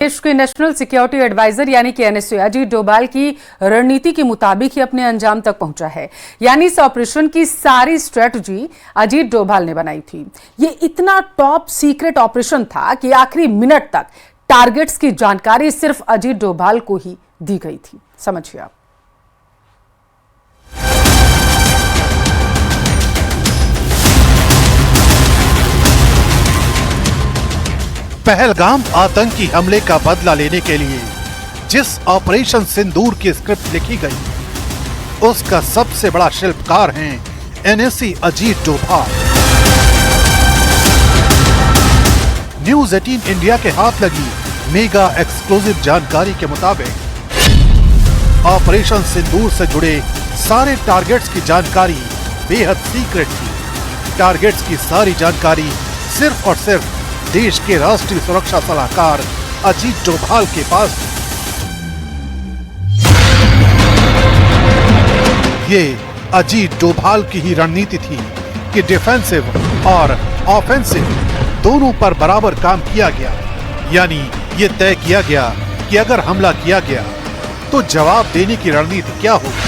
देश के national security adviser यानी कि एनएसए अजीत डोभाल की रणनीति के मुताबिक ही अपने अंजाम तक पहुंचा है। यानी इस ऑपरेशन की सारी स्ट्रेटजी अजीत डोभाल ने बनाई थी। ये इतना टॉप सीक्रेट ऑपरेशन था कि आखिरी मिनट तक टारगेट्स की जानकारी सिर्फ अजीत डोभाल को ही दी गई थी। समझिए आप। पहलगाम आतंकी हमले का बदला लेने के लिए जिस ऑपरेशन सिंदूर की स्क्रिप्ट लिखी गई, उसका सबसे बड़ा शिल्पकार हैं NSA Ajit Doval. News 18 India के हाथ लगी मेगा एक्सक्लूसिव जानकारी के मुताबिक ऑपरेशन सिंदूर से जुड़े सारे टारगेट्स की जानकारी बेहद सीक्रेट थी। टारगेट्स की सारी जानकारी सिर्फ और सिर्फ देश के राष्ट्रीय सुरक्षा सलाहकार अजीत डोभाल के पास। ये अजीत डोभाल की ही रणनीति थी कि डिफेंसिव और ऑफेंसिव दोनों पर बराबर काम किया गया। यानी ये तय किया गया कि अगर हमला किया गया तो जवाब देने की रणनीति क्या होगी।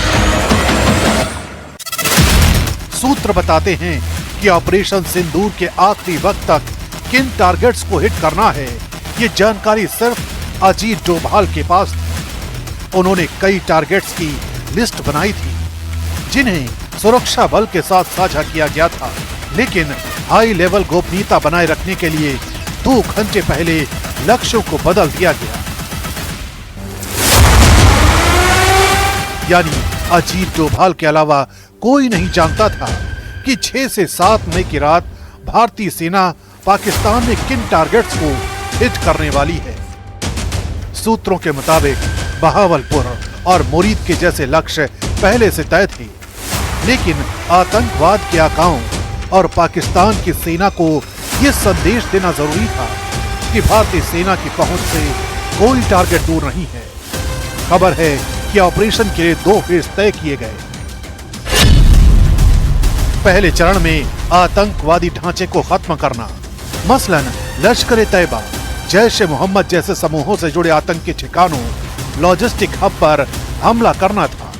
सूत्र बताते हैं कि ऑपरेशन सिंदूर के आखिरी वक्त तक किन टारगेट्स को हिट करना है, ये जानकारी सिर्फ अजीत डोभाल के पास थी। उन्होंने कई टारगेट्स की लिस्ट बनाई थी जिन्हें सुरक्षा बल के साथ साझा किया गया था, लेकिन हाई लेवल गोपनीयता बनाए रखने के लिए 2 घंटे पहले लक्ष्यों को बदल दिया गया। यानी अजीत डोभाल के अलावा कोई नहीं जानता था कि 6 से 7 मई की रात भारतीय सेना पाकिस्तान में किन टारगेट्स को हिट करने वाली है। सूत्रों के मुताबिक बहावलपुर और मुरीद के जैसे लक्ष्य पहले से तय थे, लेकिन आतंकवाद के आकाओं और पाकिस्तान की सेना को यह संदेश देना जरूरी था कि भारतीय सेना की पहुंच से कोई टारगेट दूर नहीं है। खबर है कि ऑपरेशन के लिए 2 फेज तय किए गए। पहले चरण में आतंकवादी ढांचे को खत्म करना, मसलन लश्कर-ए-तैयबा, जैश-ए-मोहम्मद जैसे समूहों से जुड़े आतंकी ठिकानों, लॉजिस्टिक हब पर हमला करना था।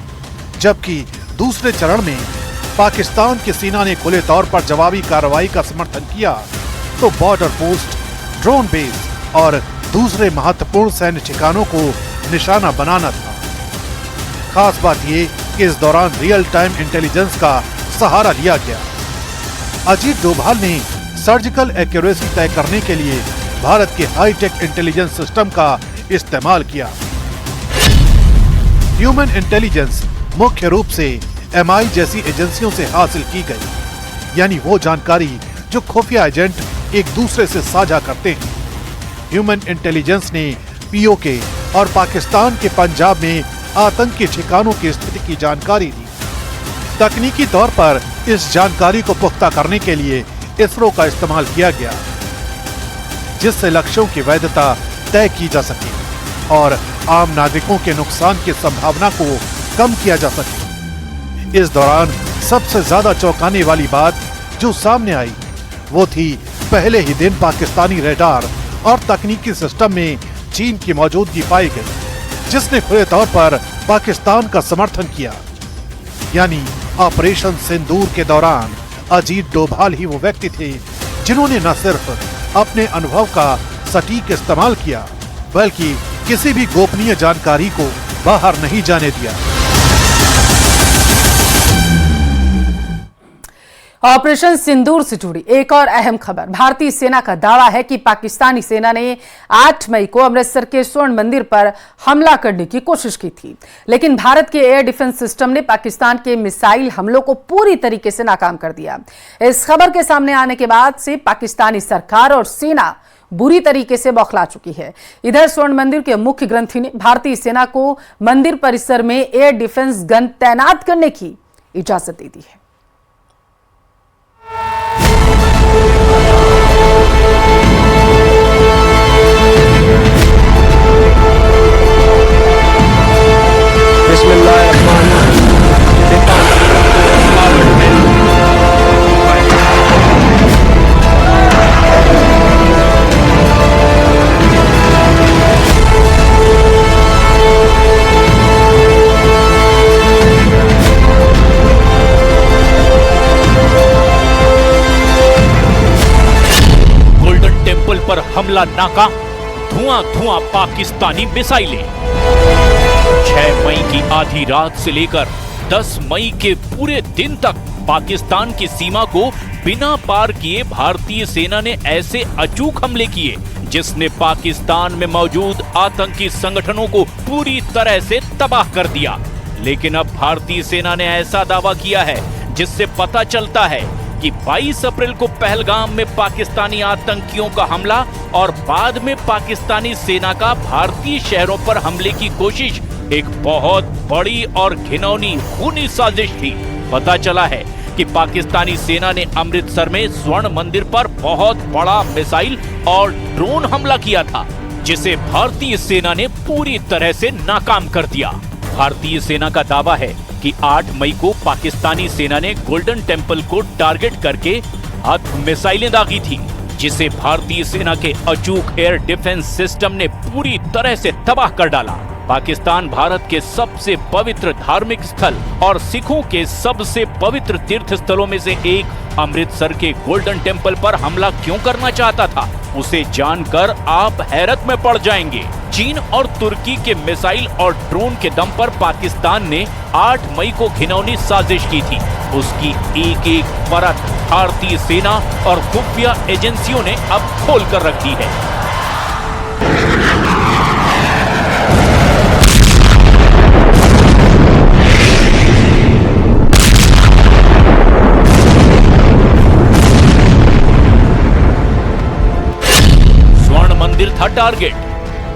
जबकि दूसरे चरण में पाकिस्तान की सेना ने खुले तौर पर जवाबी कार्रवाई का समर्थन किया तो बॉर्डर पोस्ट, ड्रोन बेस और दूसरे महत्वपूर्ण सैन्य ठिकानों को निशाना बनाना था। खास बात ये कि इस दौरान रियल टाइम इंटेलिजेंस का सहारा लिया गया। अजीत डोभाल ने सर्जिकल एक्यूरेसी तय करने के लिए भारत के हाईटेक इंटेलिजेंस सिस्टम का इस्तेमाल किया। ह्यूमन इंटेलिजेंस मुख्य रूप से एमआई जैसी एजेंसियों से हासिल की गई, यानी वो जानकारी जो खुफिया एजेंट एक दूसरे से साझा करते हैं। ह्यूमन इंटेलिजेंस ने पीओके और पाकिस्तान के पंजाब में आतंकी ठिकानों की स्थिति की जानकारी दी। तकनीकी तौर पर इस जानकारी को पुख्ता करने के लिए इसरो का इस्तेमाल किया गया, जिससे लक्ष्यों की वैधता तय की जा सके और आम नागरिकों के नुकसान की संभावना को कम किया जा सके। इस दौरान सबसे ज्यादा चौंकाने वाली बात जो सामने आई वो थी पहले ही दिन पाकिस्तानी रडार और तकनीकी सिस्टम में चीन की मौजूदगी पाई गई, जिसने खुले तौर पर पाकिस्तान का समर्थन किया। यानी ऑपरेशन सिंदूर के दौरान अजीत डोभाल ही वो व्यक्ति थे जिन्होंने न सिर्फ अपने अनुभव का सटीक इस्तेमाल किया, बल्कि किसी भी गोपनीय जानकारी को बाहर नहीं जाने दिया। ऑपरेशन सिंदूर से जुड़ी एक और अहम खबर। भारतीय सेना का दावा है कि पाकिस्तानी सेना ने 8 मई को अमृतसर के स्वर्ण मंदिर पर हमला करने की कोशिश की थी, लेकिन भारत के एयर डिफेंस सिस्टम ने पाकिस्तान के मिसाइल हमलों को पूरी तरीके से नाकाम कर दिया। इस खबर के सामने आने के बाद से पाकिस्तानी सरकार और सेना बुरी तरीके से बौखला चुकी है। इधर स्वर्ण मंदिर के मुख्य ग्रंथी ने भारतीय सेना को मंदिर परिसर में एयर डिफेंस गन तैनात करने की इजाजत दे दी है। हमला नाकाम, धुआं धुआं पाकिस्तानी मिसाइलें। 6 मई की आधी रात से लेकर 10 मई के पूरे दिन तक पाकिस्तान की सीमा को बिना पार किए भारतीय सेना ने ऐसे अचूक हमले किए जिसने पाकिस्तान में मौजूद आतंकी संगठनों को पूरी तरह से तबाह कर दिया। लेकिन अब भारतीय सेना ने ऐसा दावा किया है जिससे पता चलता है कि 22 अप्रैल को पहलगाम में पाकिस्तानी आतंकियों का हमला और बाद में पाकिस्तानी सेना का भारतीय शहरों पर हमले की कोशिश एक बहुत बड़ी और घिनौनी खूनी साजिश थी। पता चला है कि पाकिस्तानी सेना ने अमृतसर में स्वर्ण मंदिर पर बहुत बड़ा मिसाइल और ड्रोन हमला किया था, जिसे भारतीय सेना ने पूरी तरह से नाकाम कर दिया। भारतीय सेना का दावा है कि 8 मई को पाकिस्तानी सेना ने गोल्डन टेम्पल को टारगेट करके मिसाइलें दागी थी, जिसे भारतीय सेना के अचूक एयर डिफेंस सिस्टम ने पूरी तरह से तबाह कर डाला। पाकिस्तान भारत के सबसे पवित्र धार्मिक स्थल और सिखों के सबसे पवित्र तीर्थ स्थलों में से एक अमृतसर के गोल्डन टेम्पल पर हमला क्यों करना चाहता था, उसे जानकर आप हैरत में पड़ जाएंगे। चीन और तुर्की के मिसाइल और ड्रोन के दम पर पाकिस्तान ने 8 मई को घिनौनी साजिश की थी। उसकी एक एक परत भारतीय सेना और खुफिया एजेंसियों ने अब खोल कर रखी है। था टारगेट,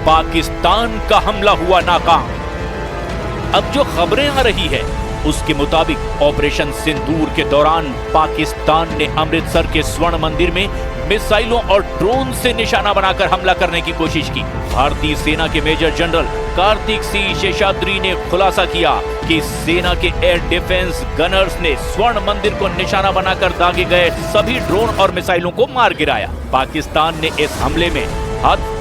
पाकिस्तान का हमला हुआ नाकाम। अब जो खबरें आ रही है उसके मुताबिक ऑपरेशन सिंदूर के दौरान पाकिस्तान ने अमृतसर के स्वर्ण मंदिर में मिसाइलों और ड्रोन से निशाना बनाकर हमला करने की कोशिश की। भारतीय सेना के मेजर जनरल कार्तिक सिंह शेषाद्री ने खुलासा किया कि सेना के एयर डिफेंस गनर्स ने स्वर्ण मंदिर को निशाना बनाकर दागे गए सभी ड्रोन और मिसाइलों को मार गिराया। पाकिस्तान ने इस हमले में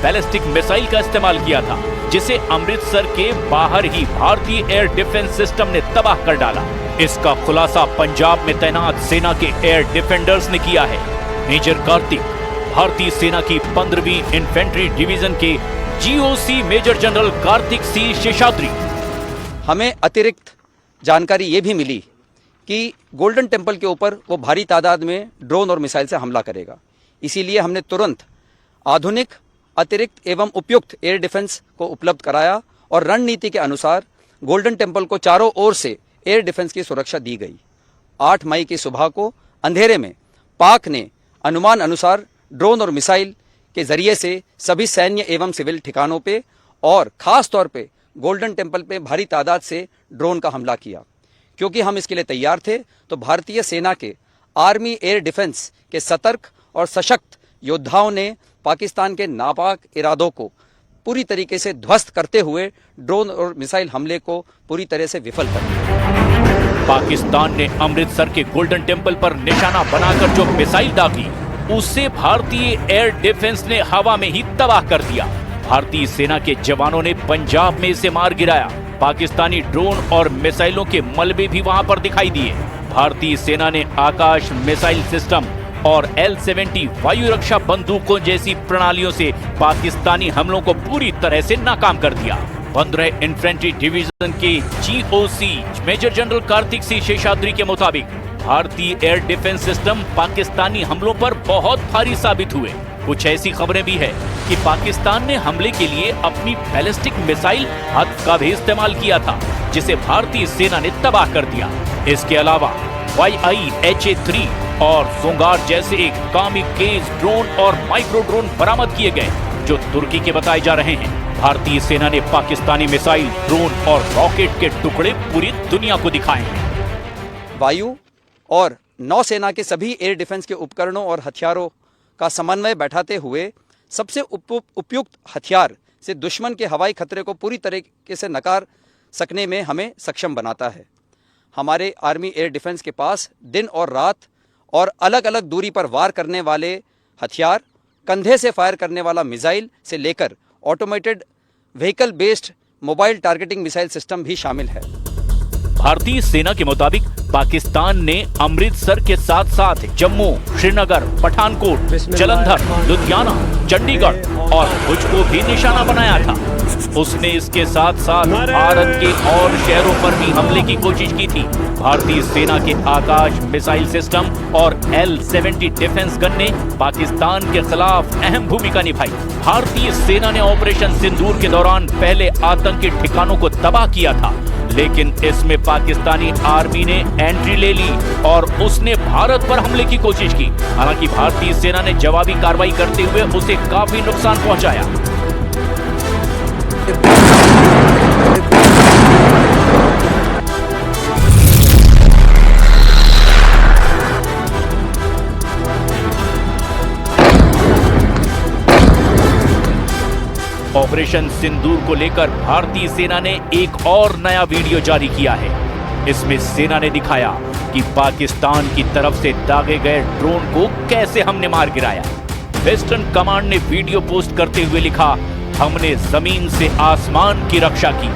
बैलिस्टिक मिसाइल का इस्तेमाल किया था, जिसे अमृतसर के बाहर ही भारतीय एयर डिफेंस सिस्टम ने तबाह कर डाला। इसका खुलासा पंजाब में तैनात सेना के एयर डिफेंडर्स ने किया है। मेजर कार्तिक भारतीय सेना की 15वीं इन्फेंट्री डिवीजन के GOC major general Kartik Singh Sheshadri. हमें अतिरिक्त जानकारी ये भी मिली कि गोल्डन टेम्पल के ऊपर वो भारी तादाद में ड्रोन और मिसाइल से हमला करेगा। इसीलिए हमने तुरंत आधुनिक, अतिरिक्त एवं उपयुक्त एयर डिफेंस को उपलब्ध कराया और रणनीति के अनुसार गोल्डन टेम्पल को चारों ओर से एयर डिफेंस की सुरक्षा दी गई। 8 मई की सुबह को अंधेरे में पाक ने अनुमान अनुसार ड्रोन और मिसाइल के जरिए से सभी सैन्य एवं सिविल ठिकानों पे और खास तौर पे गोल्डन टेम्पल पे भारी तादाद से ड्रोन का हमला किया। क्योंकि हम इसके लिए तैयार थे, तो भारतीय सेना के आर्मी एयर डिफेंस के सतर्क और सशक्त योद्धाओं ने पाकिस्तान के नापाक इरादों को पूरी तरीके से ध्वस्त करते हुए ड्रोन और मिसाइल हमले को पूरी तरह से विफल कर दिया। पाकिस्तान ने अमृतसर के गोल्डन टेम्पल पर निशाना बनाकर जो मिसाइल दागी, उसे भारतीय एयर डिफेंस ने हवा में ही तबाह कर दिया। भारतीय सेना के जवानों ने पंजाब में इसे मार गिराया। पाकिस्तानी ड्रोन और मिसाइलों के मलबे भी वहां पर दिखाई दिए। भारतीय सेना ने आकाश मिसाइल सिस्टम और L-70 वायु रक्षा बंदूकों जैसी प्रणालियों से पाकिस्तानी हमलों को पूरी तरह से नाकाम कर दिया। 15 इन्फेंट्री डिवीजन के GOC major general Kartik Singh Sheshadri के मुताबिक भारतीय एयर डिफेंस सिस्टम पाकिस्तानी हमलों पर बहुत भारी साबित हुए। कुछ ऐसी खबरें भी है कि पाकिस्तान ने हमले के लिए अपनी बैलिस्टिक मिसाइल हद का भी इस्तेमाल किया था, जिसे भारतीय सेना ने तबाह कर दिया। इसके अलावा YIHA-3 और सोंगार जैसे कामिकेज ड्रोन और माइक्रो ड्रोन बरामद किए गए, जो तुर्की के बताए जा रहे हैं। भारतीय सेना ने पाकिस्तानी मिसाइल, ड्रोन और रॉकेट के टुकड़े पूरी दुनिया को दिखाए हैं। वायु और नौसेना के सभी एयर डिफेंस के उपकरणों और हथियारों का समन्वय बैठाते हुए सबसे उपयुक्त हथियार से दुश्मन के हवाई खतरे को पूरी तरीके से नकार सकने में हमें सक्षम बनाता है। हमारे आर्मी एयर डिफेंस के पास दिन और रात और अलग अलग दूरी पर वार करने वाले हथियार, कंधे से फायर करने वाला मिसाइल से लेकर automated vehicle based mobile targeting missile system भी शामिल है। भारतीय सेना के मुताबिक पाकिस्तान ने अमृतसर के साथ साथ जम्मू, श्रीनगर, पठानकोट, जलंधर, लुधियाना, चंडीगढ़ और भुज को भी निशाना बनाया था। उसने इसके साथ साथ भारत के और शहरों पर भी हमले की कोशिश की थी। भारतीय सेना के आकाश मिसाइल सिस्टम और L-70 डिफेंस गन ने पाकिस्तान के खिलाफ अहम भूमिका निभाई। भारतीय सेना ने ऑपरेशन सिंदूर के दौरान पहले आतंकी ठिकानों को तबाह किया था, लेकिन इसमें पाकिस्तानी आर्मी ने एंट्री ले ली और उसने भारत पर हमले की कोशिश की। हालांकि भारतीय सेना ने जवाबी कार्रवाई करते हुए उसे काफी नुकसान पहुंचाया। ऑपरेशन सिंदूर को लेकर भारतीय सेना ने एक और नया वीडियो जारी किया है। इसमें सेना ने दिखाया कि पाकिस्तान की तरफ से दागे गए ड्रोन को कैसे हमने मार गिराया। वेस्टर्न कमांड ने वीडियो पोस्ट करते हुए लिखा, हमने जमीन से आसमान की रक्षा की।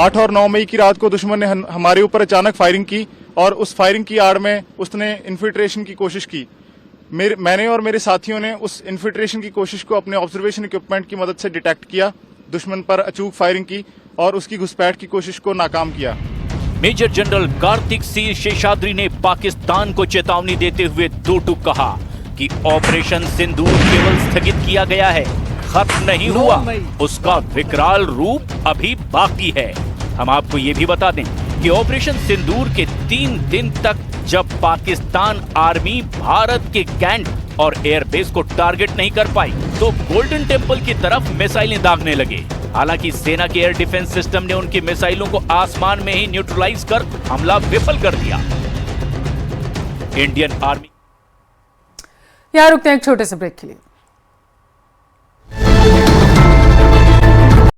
8 और 9 मई की रात को दुश्मन ने हमारे ऊपर अचानक फायरिंग की और उस फायरिंग की आड़ में उसने इन्फिल्ट्रेशन की कोशिश की। मैंने और मेरे साथियों ने उस इन्फिल्ट्रेशन की कोशिश को अपने ऑब्जर्वेशन इक्विपमेंट की मदद से डिटेक्ट किया, दुश्मन पर अचूक फायरिंग की और उसकी घुसपैठ की कोशिश को नाकाम किया। मेजर जनरल कार्तिक सी शेषाद्री ने पाकिस्तान को चेतावनी देते हुए दो टूक कहा कि ऑपरेशन सिंदूर केवल स्थगित किया गया है, खत्म नहीं हुआ, उसका विकराल रूप अभी बाकी है। हम आपको ये भी बता दें कि ऑपरेशन सिंदूर के 3 दिन तक जब पाकिस्तान आर्मी भारत के कैंट और एयरबेस को टारगेट नहीं कर पाई तो गोल्डन टेम्पल की तरफ मिसाइलें दागने लगे। हालांकि सेना के एयर डिफेंस सिस्टम ने उनकी मिसाइलों को आसमान में ही न्यूट्रलाइज कर हमला विफल कर दिया। Indian army. यहां रुकते हैं एक छोटे से ब्रेक के लिए।